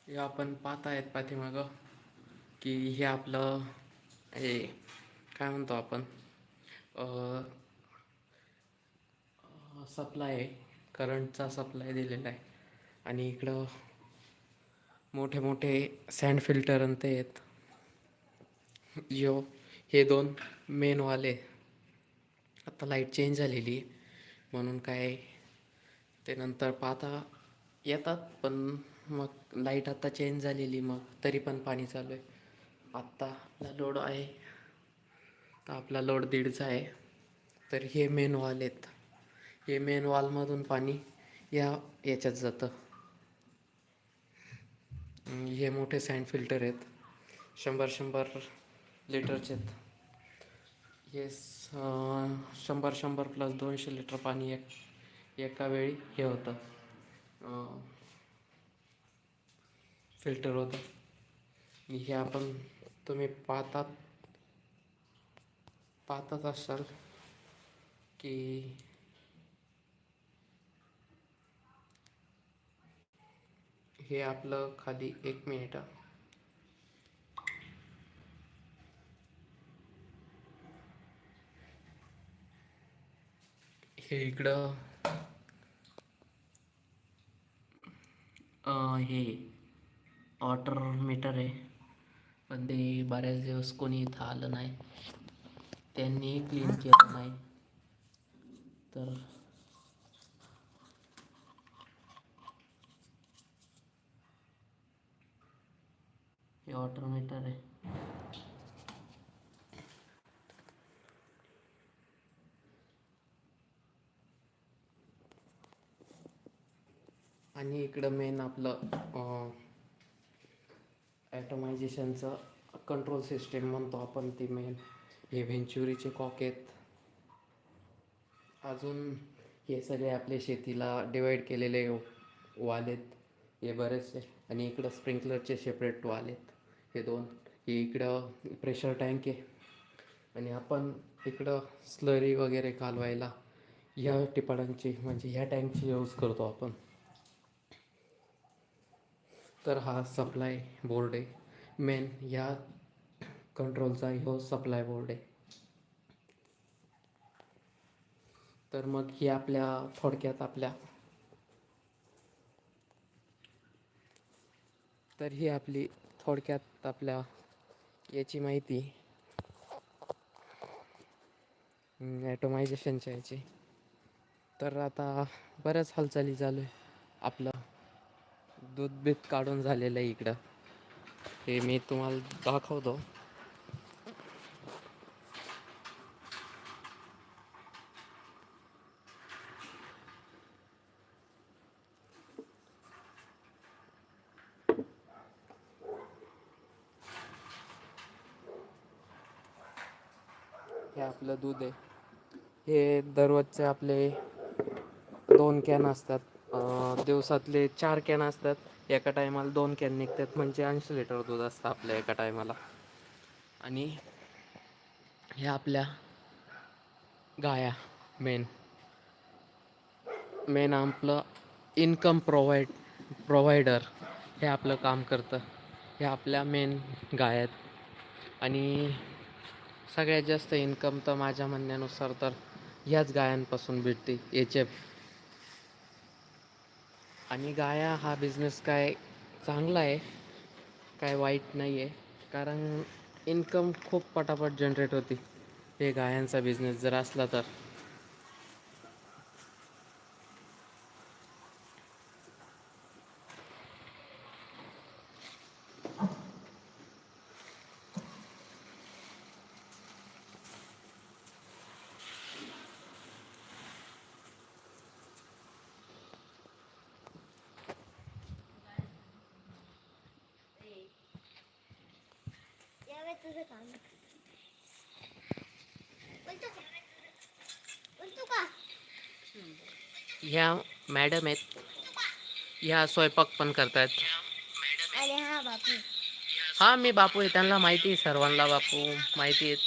हे आपण पाहतायत पाठीमागं की हे आपलं हे काय म्हणतो आपण सप्लाय आहे, करंटचा सप्लाय दिलेला आहे. आणि इकडं मोठे मोठे सँड फिल्टर आणि ते आहेत. यो हे दोन मेन वाले. आता लाईट चेंज झालेली म्हणून काय ते नंतर पाहता येतात, पण मग लाईट आता चेंज झालेली मग तरी पण पाणी चालू आहे. आत्ता आपला लोड आहे, तर आपला लोड 1.5चा आहे. तर हे मेन वॉल आहेत. हे मेन वॉलमधून पाणी याच्यात जातं. हे मोठे सँड फिल्टर आहेत, 100 लिटरचे आहेत. हे 100 प्लस 200 लिटर पाणी एका वेळी हे होतं, फिल्टर होतं. हे आपण तुम्ही पाहतच असाल की हे आपलं खाली 1 मिनिट. हे इकडं हे वॉटर मीटर आहे, पण ते बऱ्याच दिवस कोणी इथं आलं नाही, त्यांनी क्लीन केलं नाही. तर हे वॉटर मीटर आहे. आणि इकडं मेन आपलं ॲटोमायझेशनचं कंट्रोल सिस्टीम म्हणतो आपण, ती मेन हे व्हेंचुरीचे कॉक आहेत. अजून हे सगळे आपले शेतीला डिवाईड केलेले वाल आहेत हे बरेचसे. आणि इकडं स्प्रिंकलरचे सेपरेट वाल आहेत हे दोन. हे इकडं प्रेशर टँक आहे. आणि आपण इकडं स्लरी वगैरे कालवायला ह्या टिपाडांची म्हणजे ह्या टँकची यूज करतो आपण. तर हा सप्लाय बोर्ड आहे मेन, ह्या कंट्रोलचा ह्यो सप्लाय बोर्ड आहे. तर मग ही आपल्या थोडक्यात तर ही आपली थोडक्यात आपल्या याची माहिती ॲटोमायझेशनच्या याची. तर आता बऱ्याच हालचाली चालू आहे. आपलं दूध बीत काढून झालेलं आहे इकडं, हे मी तुम्हाला दाखवतो. हे आपलं दूध आहे. हे दररोजचे आपले 2 कॅन असतात, दिवसातले 4 कॅन असतात. एका टायमाला 2 कॅन निघतात, म्हणजे 80 लिटर दूध असतं आपल्या एका टायमाला. आणि ह्या आपल्या गाया मेन आपलं इन्कम प्रोव्हायडर हे आपलं काम करतं. हे आपल्या मेन गाय आहेत. आणि सगळ्यात जास्त इन्कम तर माझ्या म्हणण्यानुसार तर ह्याच गायांपासून भेटते, एच-एफ. आणि गाया हा बिझनेस काय चांगला आहे, काय वाईट नाही आहे. कारण इन्कम खूप पटापट जनरेट होती हे गायांचा बिझनेस जर असला तर. ह्या मॅडम आहेत, ह्या स्वयंपाक पण करतात. अरे हा बापू. हा मी बापू आहे, त्यांना माहिती आहे, सर्वांना बापू माहिती आहेत.